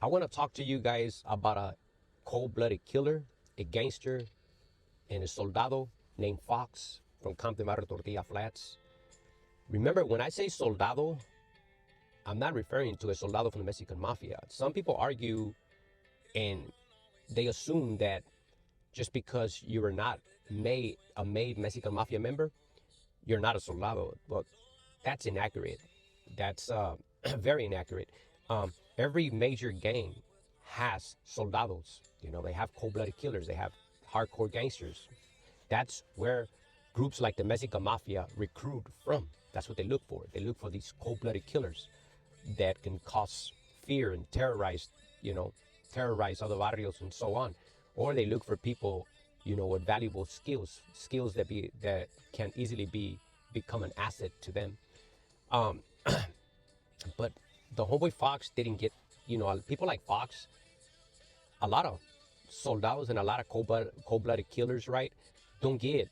I want to talk to you guys about a cold-blooded killer, a gangster, and a soldado named Fox from Compton Barrio Tortilla Flats. Remember, when I say soldado, I'm not referring to a soldado from the Mexican Mafia. Some people argue and they assume that just because you are not made Mexican Mafia member, you're not a soldado. But that's inaccurate. That's very inaccurate. Every major gang has soldados. You know, they have cold-blooded killers. They have hardcore gangsters. That's where groups like the Mexican Mafia recruit from. That's what they look for. They look for these cold-blooded killers that can cause fear and terrorize other barrios and so on. Or they look for people, with valuable skills that can easily become an asset to them. Um, but the homeboy Fox didn't get, people like Fox, a lot of soldados and a lot of cold-blooded killers, right, don't get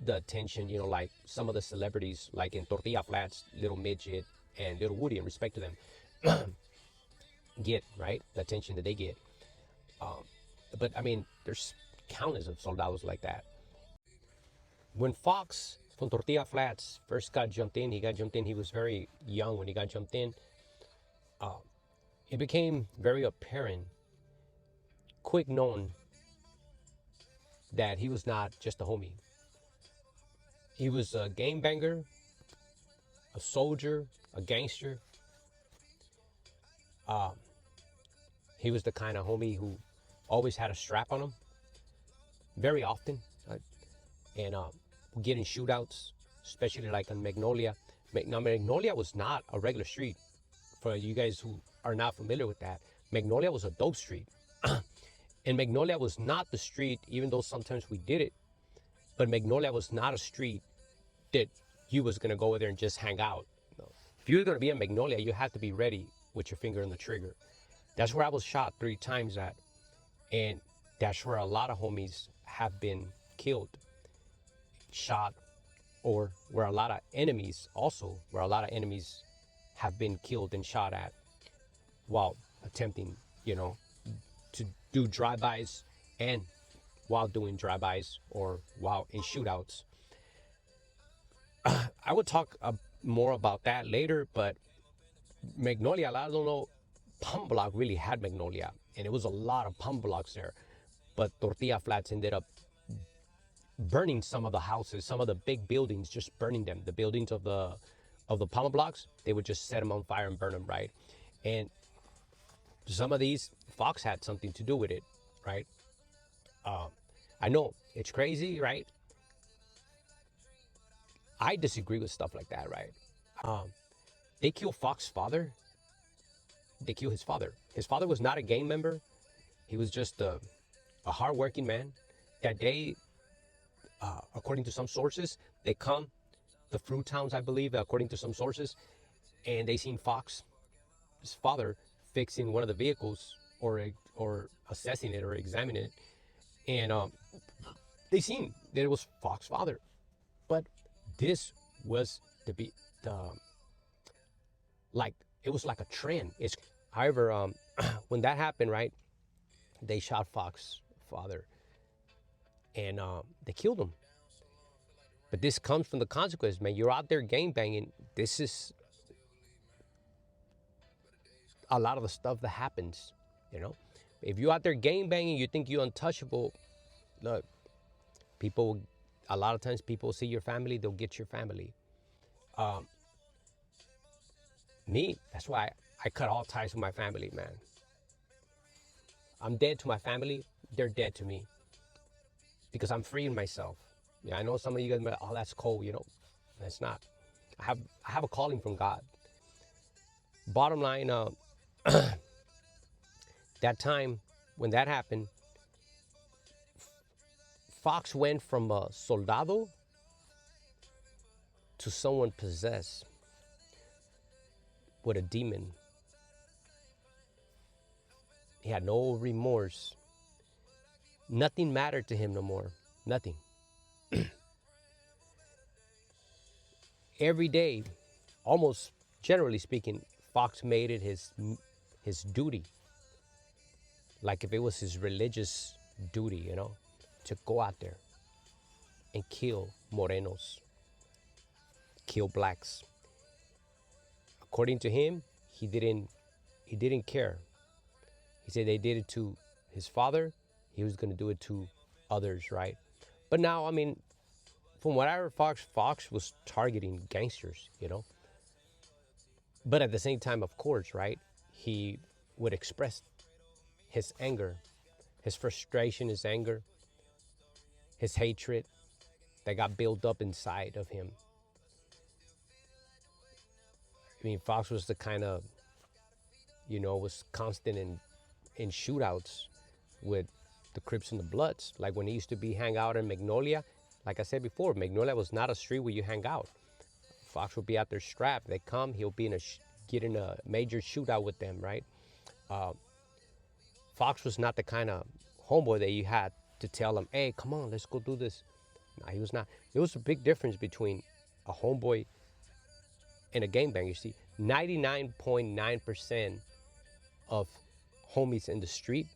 the attention, like some of the celebrities, like in Tortilla Flats, Little Midget and Little Woody, in respect to them, get, right, the attention that they get. Um, but I mean, there's countless of soldados like that. When Fox from Tortilla Flats first got jumped in, he was very young when he got jumped in. Uh, it became very apparent, quick known, that he was not just a homie. He was a game banger, a soldier, a gangster. Um, he was the kind of homie who always had a strap on him, very often, and get in shootouts, especially like on Magnolia. Now, Magnolia was not a regular street. For you guys who are not familiar with that, Magnolia was a dope street. And Magnolia was not the street, even though sometimes we did it, but Magnolia was not a street that you was going to go over there and just hang out. No. If you were going to be in Magnolia, you had to be ready with your finger on the trigger. That's where I was shot 3 times at. And that's where a lot of homies have been killed, shot, or where a lot of enemies have been killed and shot at while attempting, to do drive-bys and while doing drive-bys or while in shootouts. I would talk more about that later, but Magnolia, a lot of don't know, Pump Block really had Magnolia, and it was a lot of Pump Blocks there. But Tortilla Flats ended up burning some of the houses, some of the big buildings, just burning them. The buildings of the Pump Blocks, they would just set them on fire and burn them, right? And some of these, Fox had something to do with it, right? I know it's crazy, right? I disagree with stuff like that, right? Um, they kill Fox's father. They kill his father. His father was not a gang member. He was just a hardworking man. That day, according to some sources, they come, the Fruit Towns, I believe, according to some sources, and they seen Fox, his father, fixing one of the vehicles or assessing it or examining it, and they seen that it was Fox's father. But this was the like it was like a trend. However, when that happened, right, they shot Fox's father and they killed him. But this comes from the consequences, man. You're out there gang banging. This is a lot of the stuff that happens, you know. If you're out there gang banging, you think you're untouchable. Look, people, a lot of times people see your family, they'll get your family. Um, Me, that's why I cut all ties with my family, man. I'm dead to my family. They're dead to me because I'm freeing myself. Yeah, I know some of you guys might, oh, that's cold, That's not. I have a calling from God. Bottom line, that time when that happened, Fox went from a soldado to someone possessed with a demon. He had no remorse. Nothing mattered to him no more. Nothing. Every day, almost generally speaking, Fox made it his duty like if it was his religious duty, to go out there and kill morenos, kill blacks. According to him, he didn't care. He said they did it to his father, he was going to do it to others, right? But now, I mean, from what I heard, Fox was targeting gangsters, But at the same time, of course, right, he would express his anger, his frustration, his anger, his hatred that got built up inside of him. I mean, Fox was the kind of, was constant in shootouts with the Crips and the Bloods. Like when he used to hang out in Magnolia, like I said before, Magnolia was not a street where you hang out. Fox would be out there strapped. They come, he'll be get in a major shootout with them, right? Fox was not the kind of homeboy that you had to tell him, hey, come on, let's go do this. No, he was not. There was a big difference between a homeboy and a gangbanger. You see, 99.9% of homies in the street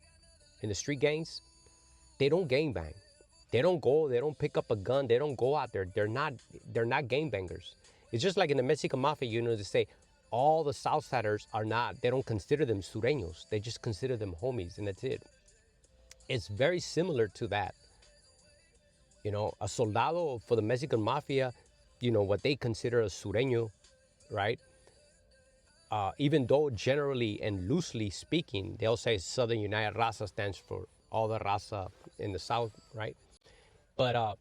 gangs, they don't gangbang. They don't pick up a gun. They don't go out there. They're not gangbangers. It's just like in the Mexican Mafia, they say all the Southsiders they don't consider them sureños. They just consider them homies, and that's it. It's very similar to that. A soldado for the Mexican Mafia, what they consider a sureño, right? Even though generally and loosely speaking, they'll say Southern United Raza stands for all the raza in the South, right? But,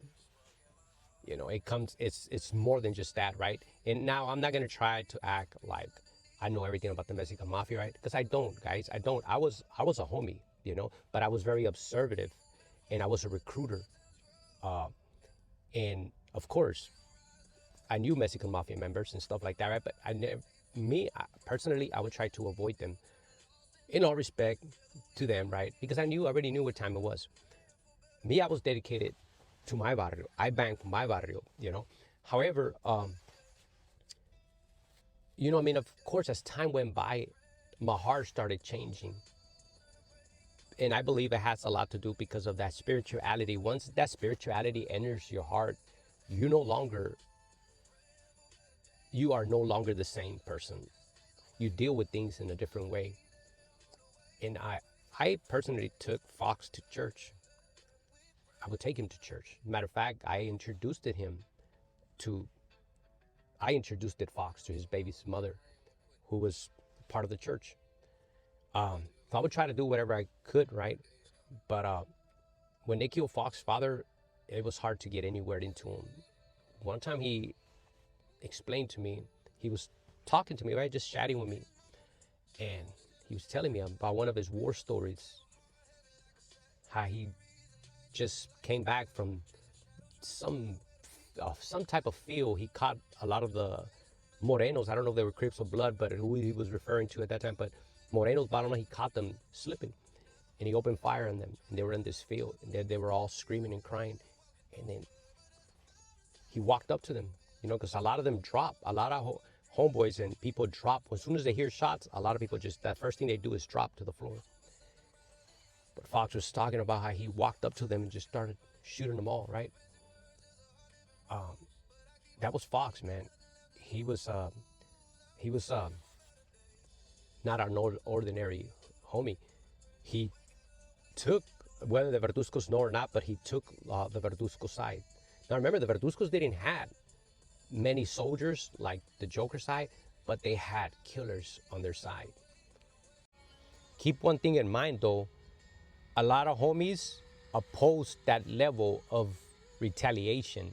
it's more than just that, right? And now I'm not going to try to act like I know everything about the Mexican Mafia, right? Because I don't, guys. I don't. I was a homie, but I was very observative, and I was a recruiter. And of course, I knew Mexican Mafia members and stuff like that, right? But personally, I would try to avoid them in all respect to them, right? Because I already knew what time it was. I was dedicated to my barrio. I banged for my barrio, However, of course, as time went by, my heart started changing. And I believe it has a lot to do because of that spirituality. Once that spirituality enters your heart, you are no longer the same person. You deal with things in a different way. And I personally took Fox to church. I would take him to church. Matter of fact, I introduced Fox to his baby's mother, who was part of the church. So I would try to do whatever I could, right? But when they killed Fox's father, it was hard to get anywhere into him. One time he explained to me, he was talking to me, right? Just chatting with me. And he was telling me about one of his war stories. How he just came back from some type of field. He caught a lot of the morenos. I don't know if they were Crips or Blood, but who he was referring to at that time. But morenos, bottom line, he caught them slipping. And he opened fire on them. And they were in this field. And they were all screaming and crying. And then he walked up to them, because a lot of them drop. A lot of homeboys and people drop. As soon as they hear shots, a lot of people that first thing they do is drop to the floor. But Fox was talking about how he walked up to them and just started shooting them all, right? That was Fox, man. He was not an ordinary homie. He took, whether the Verduzcos know or not, but he took the Verduzco side. Now remember, the Verduzcos didn't have many soldiers like the Joker side, but they had killers on their side. Keep one thing in mind, though. A lot of homies opposed that level of retaliation.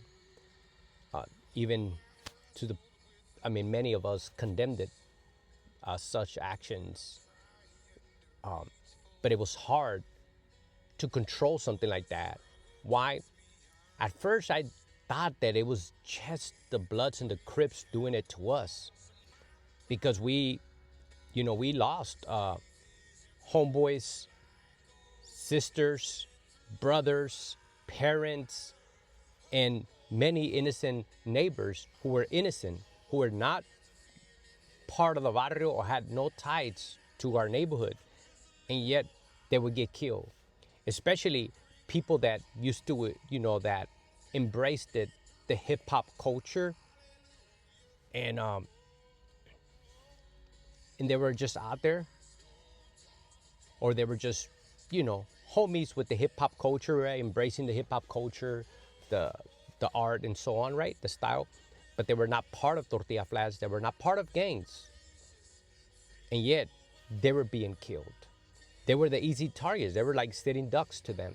Even to many of us condemned it, such actions. But it was hard to control something like that. Why? At first, I thought that it was just the Bloods and the Crips doing it to us. Because we lost homeboys, sisters, brothers, parents, and many innocent neighbors who were innocent, who were not part of the barrio or had no ties to our neighborhood. And yet they would get killed. Especially people that used to, that embraced the hip hop culture, and they were just out there, or they were just, homies with the hip hop culture, right? Embracing the hip hop culture, the art and so on, right? The style, but they were not part of Tortilla Flats. They were not part of gangs, and yet they were being killed. They were the easy targets. They were like sitting ducks to them.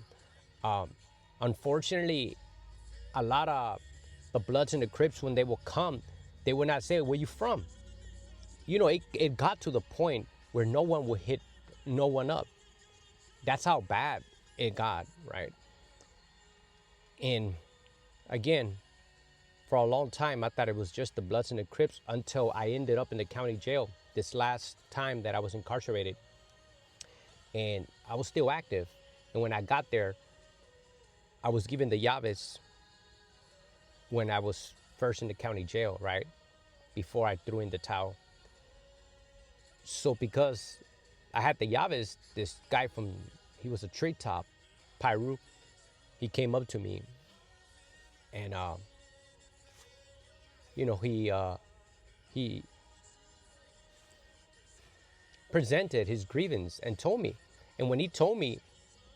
Unfortunately, a lot of the Bloods and the Crips, when they will come, they would not say, "Where you from?" It got to the point where no one would hit no one up. That's how bad it got, right? And again, for a long time, I thought it was just the Bloods and the Crips until I ended up in the county jail this last time that I was incarcerated. And I was still active. And when I got there, I was given the llaves when I was first in the county jail, right? Before I threw in the towel. So because I had the llaves, this guy he was a treetop, Pyru, he came up to me, and he presented his grievance and told me. And when he told me,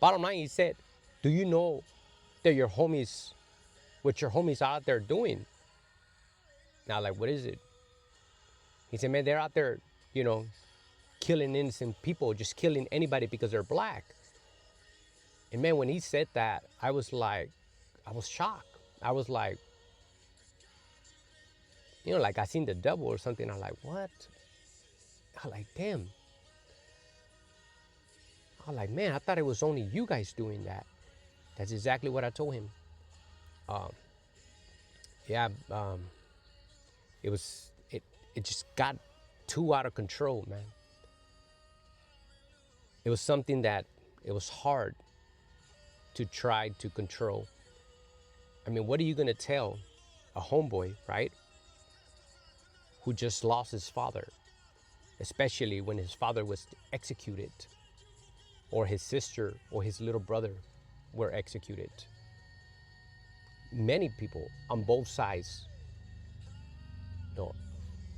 bottom line, he said, "Do you know that what your homies out there doing?" Now, like, what is it? He said, "Man, they're out there, killing innocent people, just killing anybody because they're black." And man, when he said that, I was shocked. I was like, like I seen the devil or something. I'm like, what? I'm like, damn. I'm like, man, I thought it was only you guys doing that. That's exactly what I told him. It just got too out of control, man. It was something that it was hard to try to control. I mean, what are you gonna tell a homeboy, right, who just lost his father, especially when his father was executed, or his sister or his little brother were executed? Many people on both sides,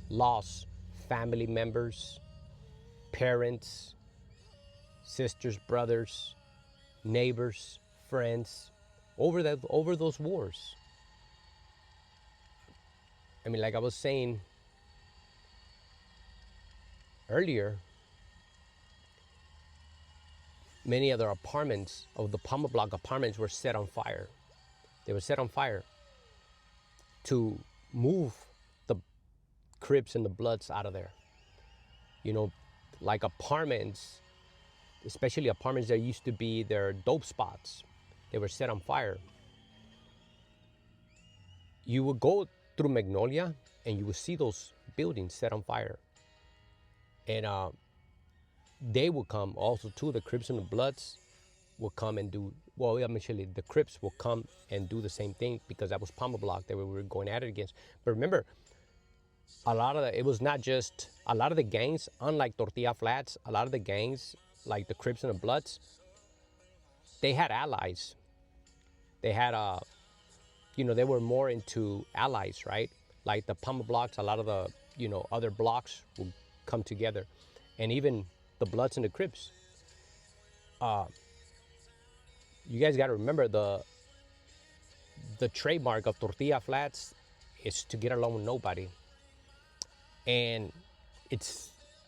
lost family members, parents, sisters, brothers, neighbors, friends, over those wars. I mean, like I was saying earlier, many other apartments of the Palma Block apartments were set on fire. They were set on fire to move the Crips and the Bloods out of there. Like apartments, especially apartments that used to be their dope spots, they were set on fire. You would go through Magnolia and you would see those buildings set on fire. And they would come also too, the Crips and the Bloods will come and do, actually the Crips will come and do the same thing, because that was Palma Block that we were going at it against. But remember, it was not just a lot of the gangs, unlike Tortilla Flats, a lot of the gangs, like the Crips and the Bloods, they had allies. They had, they were more into allies, right? Like the Palma Blocks, a lot of the, other blocks would come together. And even the Bloods and the Crips. You guys got to remember the trademark of Tortilla Flats is to get along with nobody. And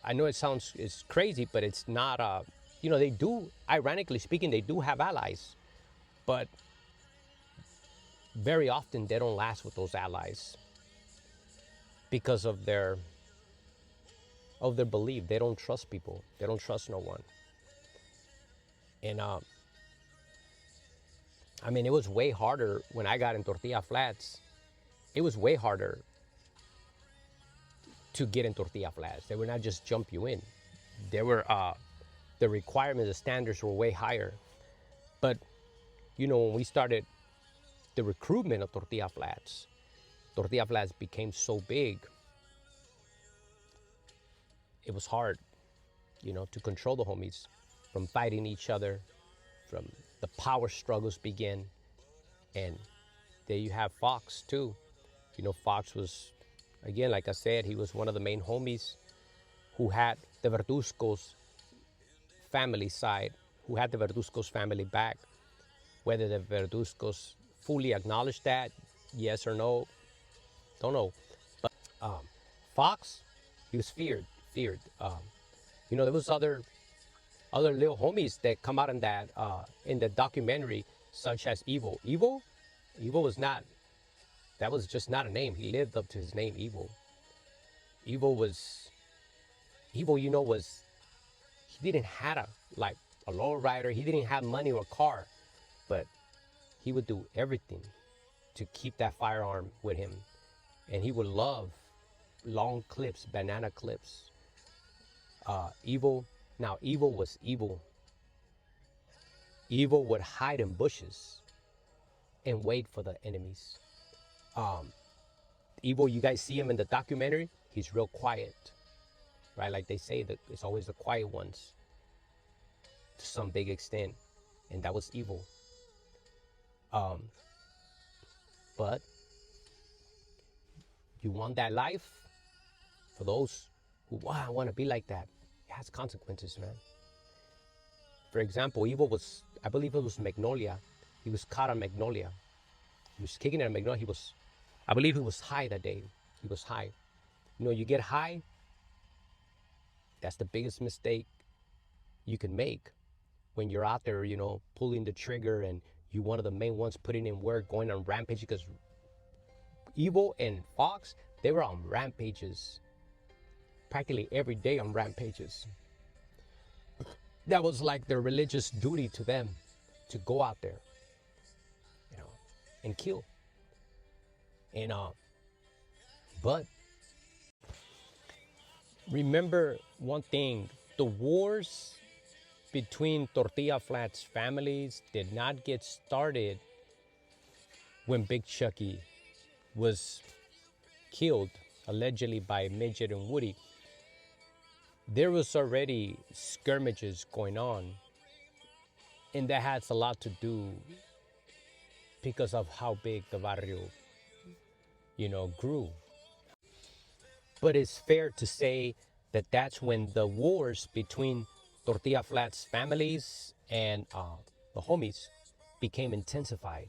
I know it's crazy, but it's not, they do, ironically speaking, they do have allies, but very often they don't last with those allies because of their belief. They don't trust people. They don't trust no one. And I mean, it was way harder when I got in Tortilla Flats. It was way harder to get in Tortilla Flats. They would not just jump you in. There were the requirements, the standards were way higher. But when we started the recruitment of Tortilla Flats became so big. It was hard, to control the homies. from fighting each other, from the power struggles begin. And there you have Fox too. You know, Fox was, again, like I said, he was one of the main homies who had the Verduzco's family side, who had the Verduzco's family back. Whether the Verduzcos fully acknowledged that, yes or no, don't know. But Fox, he was feared. You know, there was other little homies that come out in the documentary, such as Evil. Evil was not. That was just not a name. He lived up to his name, Evil. Evil. You know, was he didn't have a lowrider. He didn't have money or a car, but he would do everything to keep that firearm with him, and he would love long clips, banana clips. Evil. Now, Evil was evil. Evil would hide in bushes and wait for the enemies. Evil, you guys see him in the documentary, he's real quiet, right? Like they say that it's always the quiet ones to some big extent, and that was Evil. But you want that life? For those who, wow, I want to be like that, it has consequences, man. For example, Evil was, I believe it was Magnolia. He was caught on Magnolia. He was kicking at Magnolia. I believe he was high that day. He was high. You know, you get high, that's the biggest mistake you can make when you're out there, you know, pulling the trigger and you're one of the main ones putting in work, going on rampage. Because Evil and Fox, they were on rampages practically every day, on rampages. That was like their religious duty to them, to go out there, you know, and kill. And but remember one thing: the wars between Tortilla Flats families did not get started when Big Chucky was killed, allegedly by Midget and Woody. There was already skirmishes going on, and that has a lot to do because of how big the barrio, you know, grew. But it's fair to say that that's when the wars between Tortilla Flats families and the homies became intensified.